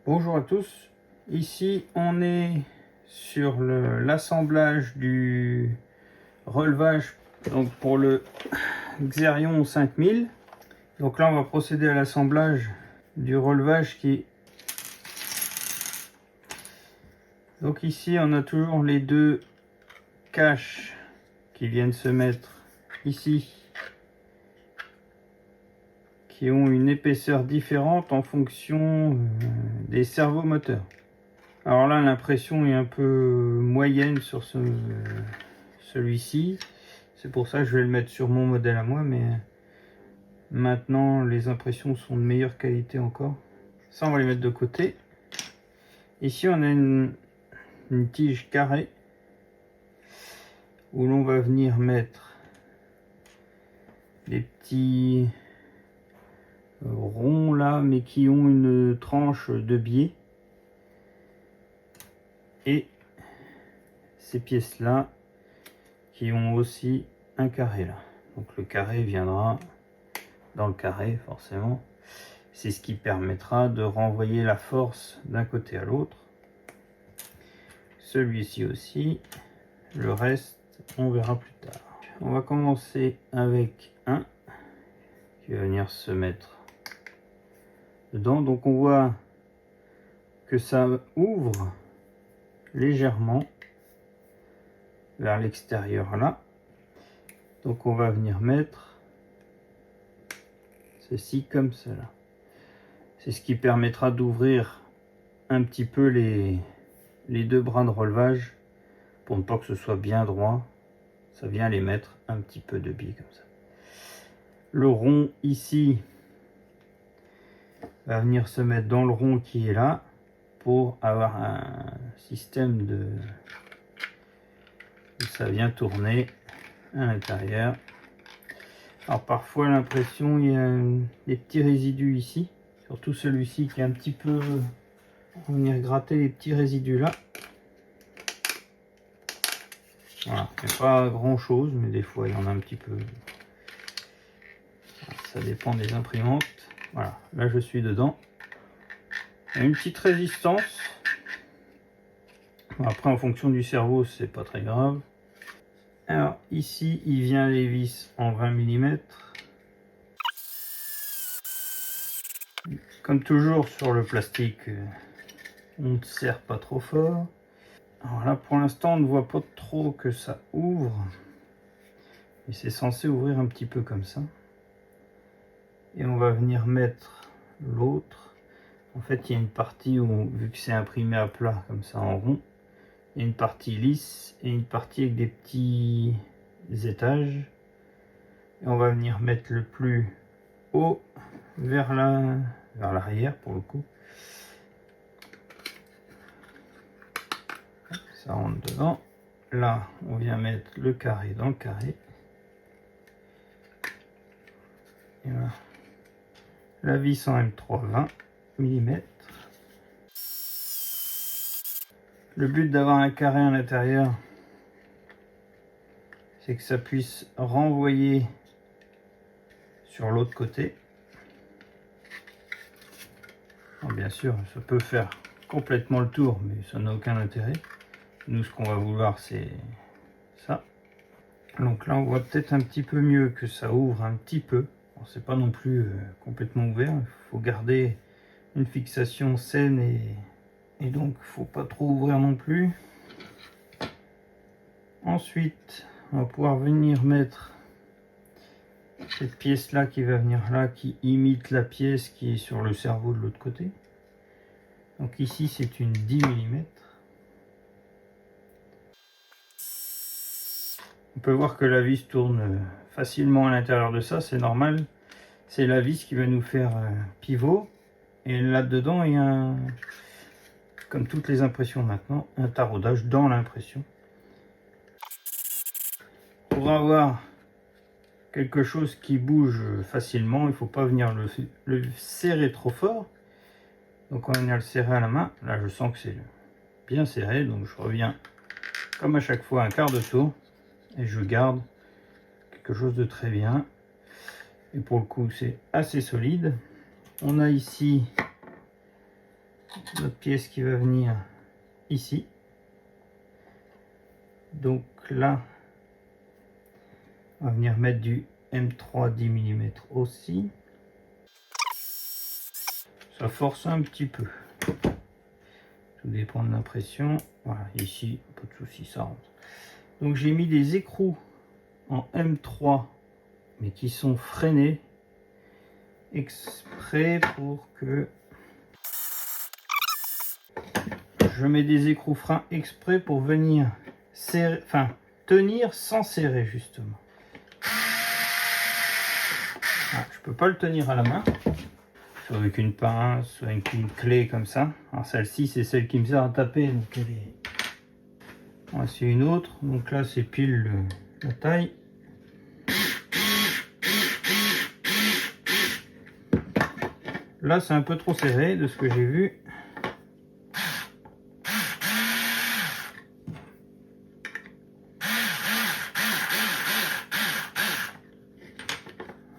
Bonjour à tous, ici on est sur l'assemblage du relevage donc pour le Xerion 5000. Donc là on va procéder à l'assemblage du relevage donc ici on a toujours les deux caches qui viennent se mettre ici, qui ont une épaisseur différente en fonction des servomoteurs. Alors là l'impression est un peu moyenne sur celui-ci, c'est pour ça que je vais le mettre sur mon modèle à moi, mais maintenant les impressions sont de meilleure qualité encore. Ça on va les mettre de côté. Ici on a une tige carrée où l'on va venir mettre des petits ronds là, mais qui ont une tranche de biais, et ces pièces là qui ont aussi un carré là. Donc le carré viendra dans le carré forcément. C'est ce qui permettra de renvoyer la force d'un côté à l'autre. Celui-ci aussi. Le reste, on verra plus tard. On va commencer avec un qui va venir se mettre dedans. Donc on voit que ça ouvre légèrement vers l'extérieur là. Donc on va venir mettre ceci comme cela. C'est ce qui permettra d'ouvrir un petit peu les deux bras de relevage pour ne pas que ce soit bien droit. Ça vient les mettre un petit peu de biais comme ça. Le rond ici va venir se mettre dans le rond qui est là pour avoir un système de ça vient tourner à l'intérieur. Alors parfois l'impression il y a des petits résidus ici, surtout celui-ci qui est un petit peu, on va venir gratter les petits résidus là. Voilà, c'est pas grand chose, mais des fois il y en a un petit peu. Ça dépend des imprimantes. Voilà, là je suis dedans. Il y a une petite résistance. Après en fonction du cerveau c'est pas très grave. Alors ici il vient les vis en 20 mm. Comme toujours sur le plastique, on ne serre pas trop fort. Alors là pour l'instant on ne voit pas trop que ça ouvre. Et c'est censé ouvrir un petit peu comme ça. Et on va venir mettre l'autre. En fait il y a une partie où, vu que c'est imprimé à plat comme ça en rond, il y a une partie lisse et une partie avec des petits étages. Et on va venir mettre le plus haut vers l'arrière pour le coup. Ça rentre dedans. Là on vient mettre le carré dans le carré. Et voilà. La vis en M3 20 mm. Le but d'avoir un carré à l'intérieur, c'est que ça puisse renvoyer sur l'autre côté. Alors bien sûr, ça peut faire complètement le tour, mais ça n'a aucun intérêt. Nous, ce qu'on va vouloir, c'est ça. Donc là, on voit peut-être un petit peu mieux que ça ouvre un petit peu. Bon, c'est pas non plus complètement ouvert. Il faut garder une fixation saine et donc faut pas trop ouvrir non plus. Ensuite, on va pouvoir venir mettre cette pièce là qui va venir là, qui imite la pièce qui est sur le cerveau de l'autre côté. Donc ici c'est une 10 mm. On peut voir que la vis tourne facilement à l'intérieur de ça, c'est normal. C'est la vis qui va nous faire pivot. Et là-dedans il y a comme toutes les impressions maintenant, un taraudage dans l'impression. Pour avoir quelque chose qui bouge facilement, il ne faut pas venir le serrer trop fort. Donc on va venir le serrer à la main. Là je sens que c'est bien serré, donc je reviens comme à chaque fois un quart de tour et je garde quelque chose de très bien. Et pour le coup c'est assez solide. On a ici notre pièce qui va venir ici. Donc là, on va venir mettre du M3 10 mm aussi. Ça force un petit peu. Tout dépend de l'impression. Voilà, ici, pas de souci, ça rentre. Donc j'ai mis des écrous en M3, mais qui sont freinés exprès pour que je mets des écrous freins exprès pour venir serrer, enfin tenir sans serrer justement. Ah, je peux pas le tenir à la main, soit avec une pince, soit avec une clé comme ça. Alors celle-ci c'est celle qui me sert à taper, donc elle est... Voici une autre, donc là c'est pile la taille. Là c'est un peu trop serré de ce que j'ai vu.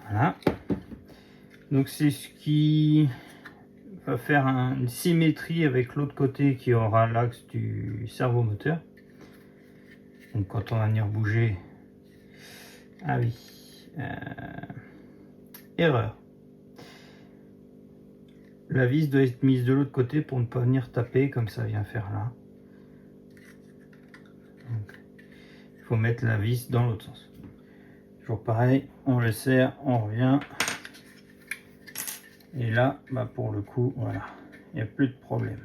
Voilà. Donc c'est ce qui va faire une symétrie avec l'autre côté qui aura l'axe du servomoteur. Donc quand on va venir bouger, ah oui, erreur. La vis doit être mise de l'autre côté pour ne pas venir taper comme ça vient faire là. Donc, il faut mettre la vis dans l'autre sens. Toujours pareil, on le serre, on revient. Et là, bah pour le coup, voilà, il n'y a plus de problème.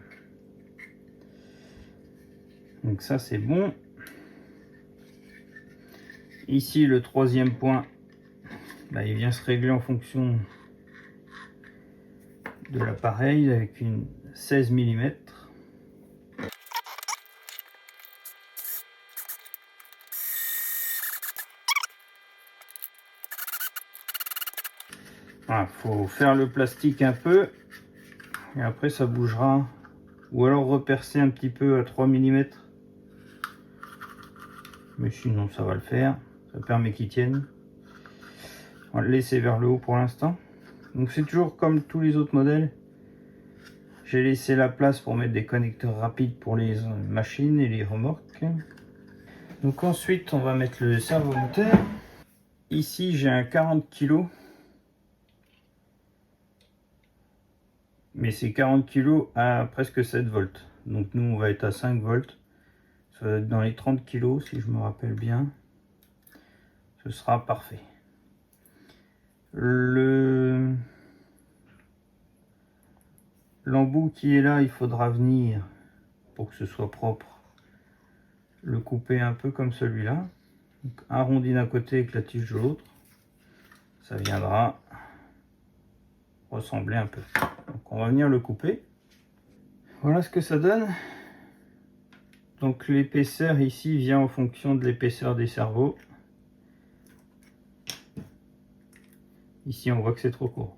Donc ça c'est bon. Ici le troisième point, bah, il vient se régler en fonction de l'appareil avec une 16 mm. Voilà, faut faire le plastique un peu et après ça bougera, ou alors repercer un petit peu à 3 mm, mais sinon ça va le faire, ça permet qu'il tienne. On va le laisser vers le haut pour l'instant. Donc c'est toujours comme tous les autres modèles, j'ai laissé la place pour mettre des connecteurs rapides pour les machines et les remorques. Donc ensuite on va mettre le servomoteur. Ici j'ai un 40 kg, mais c'est 40 kg à presque 7 volts. Donc nous on va être à 5 volts. Ça va être dans les 30 kg si je me rappelle bien. Ce sera parfait. L'embout qui est là, il faudra venir, pour que ce soit propre, le couper un peu comme celui-là. Arrondi d'un côté avec la tige de l'autre. Ça viendra ressembler un peu. Donc on va venir le couper. Voilà ce que ça donne. Donc l'épaisseur ici vient en fonction de l'épaisseur des cerveaux. Ici on voit que c'est trop court.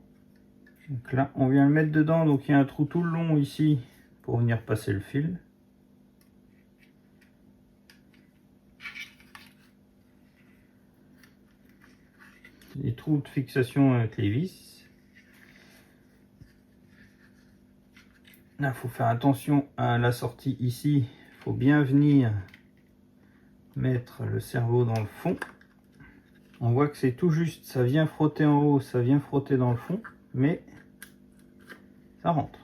Donc là on vient le mettre dedans, donc il y a un trou tout le long ici pour venir passer le fil. Des trous de fixation avec les vis. Là il faut faire attention à la sortie ici. Il faut bien venir mettre le cerveau dans le fond. On voit que c'est tout juste, ça vient frotter en haut, ça vient frotter dans le fond, mais ça rentre.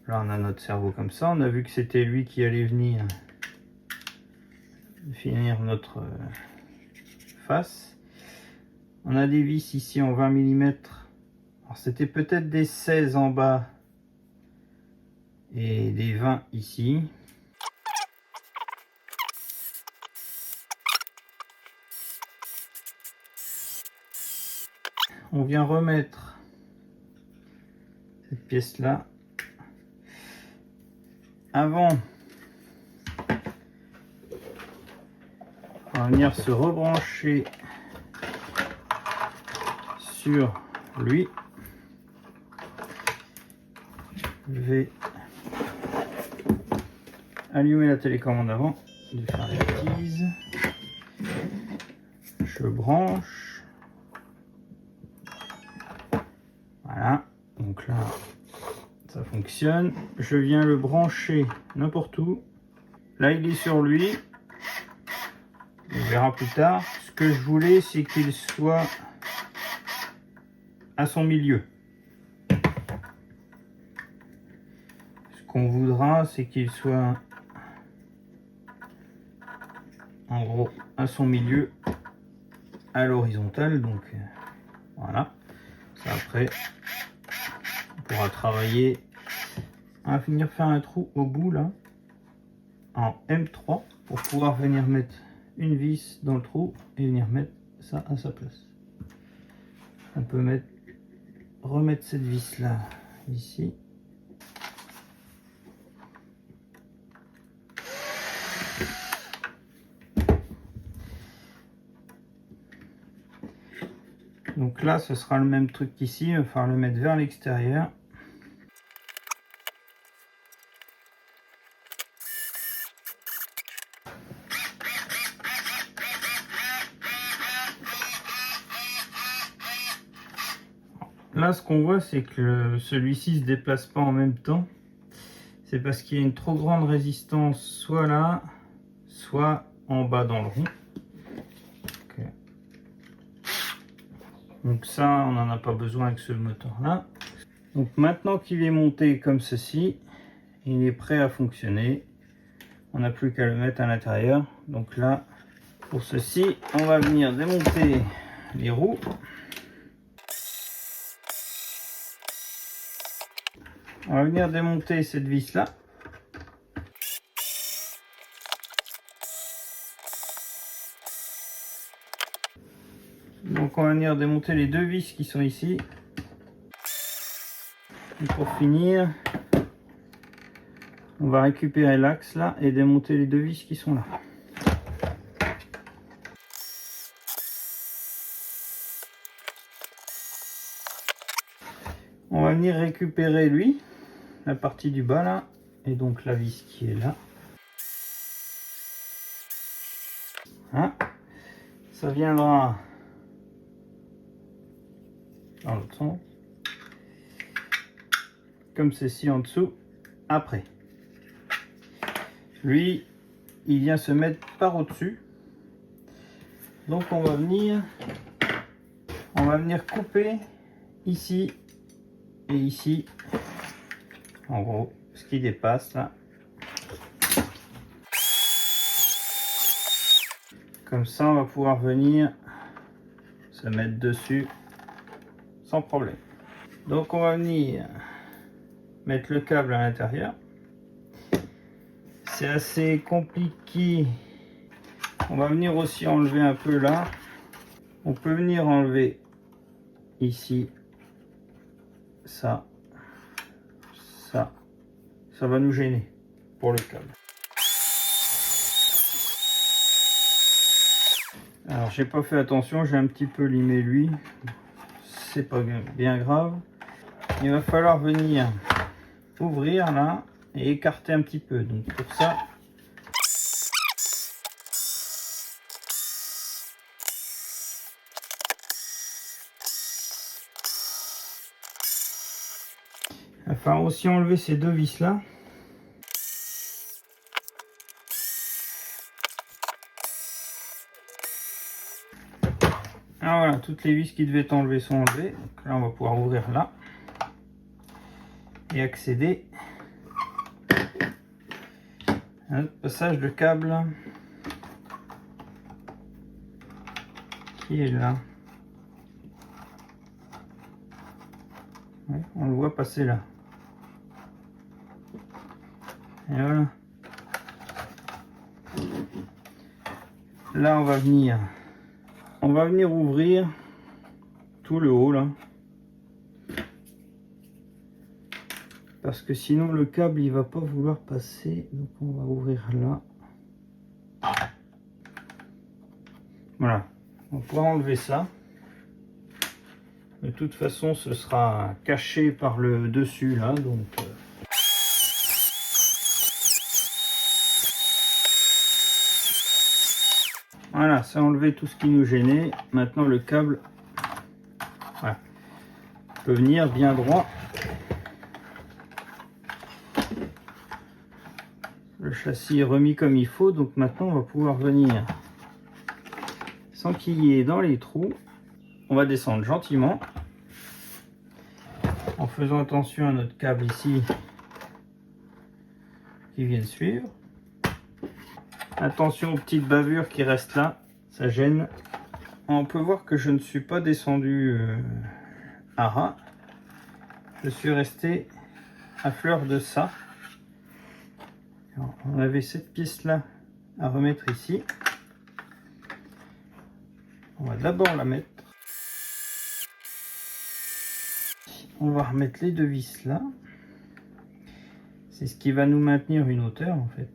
Là on a notre cerveau comme ça, on a vu que c'était lui qui allait venir finir notre face. On a des vis ici en 20 mm. Alors c'était peut-être des 16 en bas et des 20 ici. On vient remettre cette pièce là. Avant, on va venir se rebrancher sur lui. Je vais allumer la télécommande avant de faire la bêtise. Je branche. Voilà. On donc là ça fonctionne. Je viens le brancher n'importe où. Là il est sur lui. On verra plus tard. Ce que je voulais, c'est qu'il soit à son milieu. Ce qu'on voudra, c'est qu'il soit en gros à son milieu, à l'horizontale. Donc voilà. Ça, après, on pourra travailler. On va venir faire un trou au bout là, en M3, pour pouvoir venir mettre une vis dans le trou et venir mettre ça à sa place. On peut remettre cette vis là ici. Donc là ce sera le même truc qu'ici, il va falloir le mettre vers l'extérieur. Là, ce qu'on voit, c'est que celui-ci se déplace pas en même temps. C'est parce qu'il y a une trop grande résistance, soit là, soit en bas dans le rond. Okay. Donc ça, on n'en a pas besoin avec ce moteur-là. Donc maintenant qu'il est monté comme ceci, il est prêt à fonctionner. On n'a plus qu'à le mettre à l'intérieur. Donc là, pour ceci, on va venir démonter les roues. On va venir démonter cette vis là. Donc on va venir démonter les deux vis qui sont ici. Et pour finir, on va récupérer l'axe là et démonter les deux vis qui sont là. On va venir récupérer lui, la partie du bas là, et donc la vis qui est là. Hein, ça viendra dans l'autre sens, comme ceci en dessous. Après, lui, il vient se mettre par au-dessus. Donc on va venir couper ici et ici, en gros, ce qui dépasse là. Comme ça, on va pouvoir venir se mettre dessus sans problème. Donc on va venir mettre le câble à l'intérieur. C'est assez compliqué. On va venir aussi enlever un peu là. On peut venir enlever ici ça, ça. Ça va nous gêner pour le câble. Alors j'ai pas fait attention, j'ai un petit peu limé lui. C'est pas bien grave. Il va falloir venir ouvrir là et écarter un petit peu. Donc pour ça, il va falloir aussi enlever ces deux vis là. Alors voilà, toutes les vis qui devaient être enlevées sont enlevées. Donc là on va pouvoir ouvrir là et accéder à notre passage de câble qui est là. Ouais, on le voit passer là. Et voilà. Là on va venir ouvrir tout le haut là, parce que sinon le câble il va pas vouloir passer. Donc on va ouvrir là. Voilà, on va pouvoir enlever ça. De toute façon ce sera caché par le dessus là, donc voilà, ça a enlevé tout ce qui nous gênait. Maintenant le câble, voilà, peut venir bien droit Le châssis est remis comme il faut, donc maintenant on va pouvoir venir s'enquiller dans les trous. On va descendre gentiment en faisant attention à notre câble ici qui vient de suivre. Attention aux petites bavures qui restent là, ça gêne. On peut voir que je ne suis pas descendu à ras. Je suis resté à fleur de ça. Alors, on avait cette pièce là à remettre ici. On va d'abord la mettre. On va remettre les deux vis là. C'est ce qui va nous maintenir une hauteur en fait.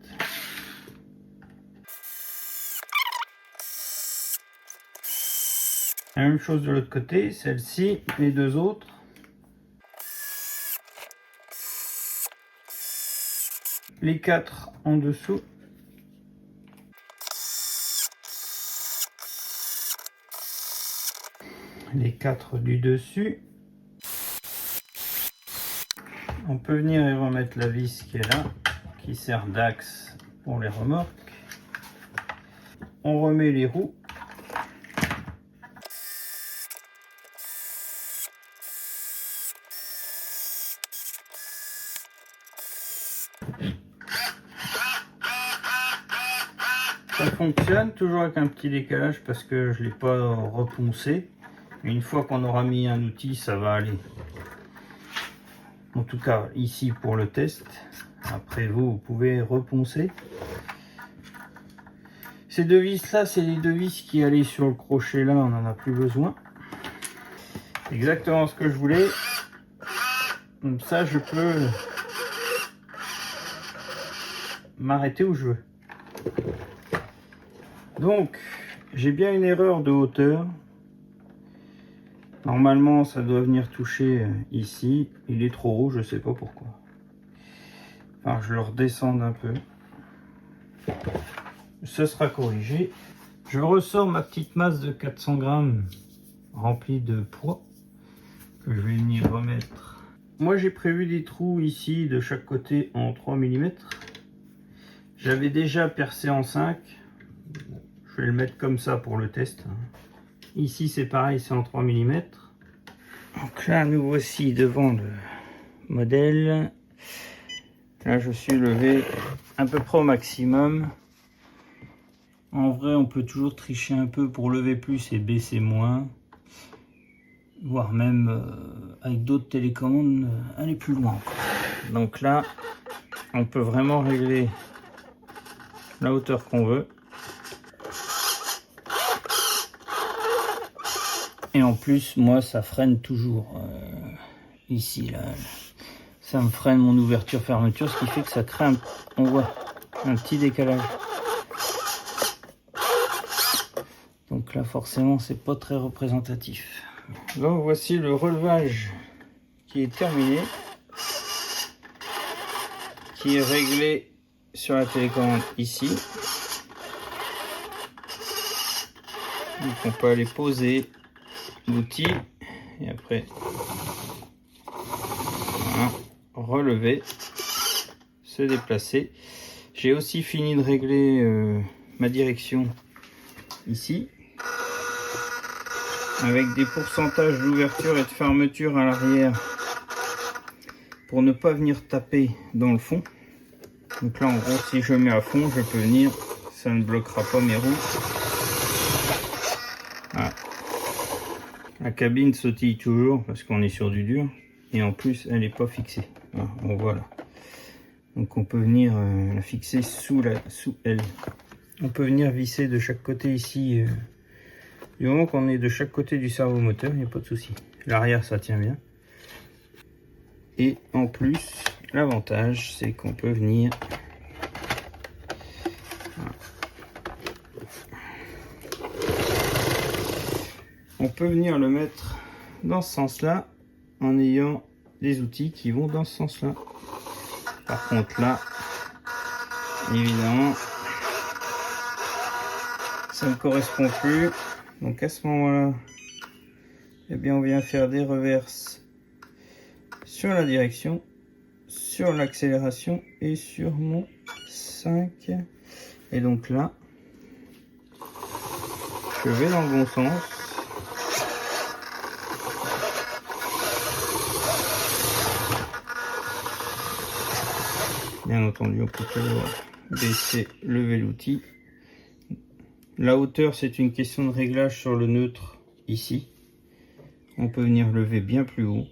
La même chose de l'autre côté, celle-ci, les deux autres. Les 4 en dessous. Les 4 du dessus. On peut venir y remettre la vis qui est là, qui sert d'axe pour les remorques. On remet les roues. Ça fonctionne, toujours avec un petit décalage parce que je ne l'ai pas reponcé. Une fois qu'on aura mis un outil, ça va aller. En tout cas, ici pour le test. Après vous pouvez reponcer. Ces deux vis là, c'est les deux vis qui allaient sur le crochet là, on n'en a plus besoin. Exactement ce que je voulais. Comme ça, je peux m'arrêter où je veux. Donc, j'ai bien une erreur de hauteur. Normalement, ça doit venir toucher ici. Il est trop haut, je sais pas pourquoi. Alors, je le redescends un peu. Ce sera corrigé. Je ressors ma petite masse de 400 grammes remplie de poids que je vais venir remettre. Moi, j'ai prévu des trous ici de chaque côté en 3 mm. J'avais déjà percé en 5. Je vais le mettre comme ça pour le test. Ici, c'est pareil, c'est en 3 mm. Donc là, nous voici devant le modèle. Là, je suis levé à peu près au maximum. En vrai, on peut toujours tricher un peu pour lever plus et baisser moins. Voire même avec d'autres télécommandes, aller plus loin. Donc là, on peut vraiment régler la hauteur qu'on veut. Et en plus, moi, ça freine toujours ici, là. Ça me freine mon ouverture-fermeture, ce qui fait que ça crée on voit un petit décalage. Donc là, forcément, c'est pas très représentatif. Donc voici le relevage qui est terminé, qui est réglé sur la télécommande ici. Donc on peut aller poser l'outil et après voilà, relever, se déplacer. J'ai aussi fini de régler ma direction ici avec des pourcentages d'ouverture et de fermeture à l'arrière pour ne pas venir taper dans le fond. Donc là en gros, si je mets à fond, je peux venir, ça ne bloquera pas mes roues. Voilà. La cabine sautille toujours parce qu'on est sur du dur et en plus elle n'est pas fixée. Voilà, on voit là. Donc on peut venir la fixer sous elle. On peut venir visser de chaque côté ici. Du moment qu'on est de chaque côté du servo moteur, il n'y a pas de souci. L'arrière ça tient bien. Et en plus, l'avantage c'est qu'on peut venir le mettre dans ce sens là en ayant des outils qui vont dans ce sens là. Par contre là, évidemment, ça ne correspond plus. Donc à ce moment là, eh bien on vient faire des reverses sur la direction, sur l'accélération et sur mon 5. Et donc là, je vais dans le bon sens. Bien entendu, on peut toujours baisser, lever l'outil. La hauteur, c'est une question de réglage sur le neutre ici. On peut venir lever bien plus haut.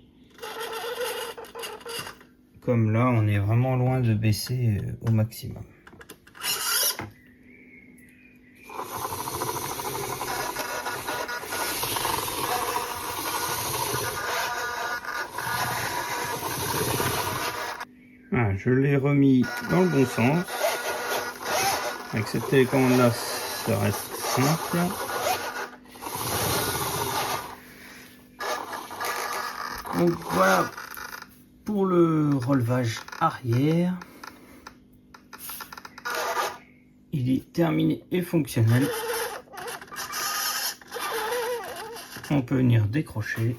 Comme là, on est vraiment loin de baisser au maximum. Voilà, je l'ai remis dans le bon sens. Avec cette télécommande là, ça reste simple. Donc voilà pour le relevage arrière. Il est terminé et fonctionnel. On peut venir décrocher.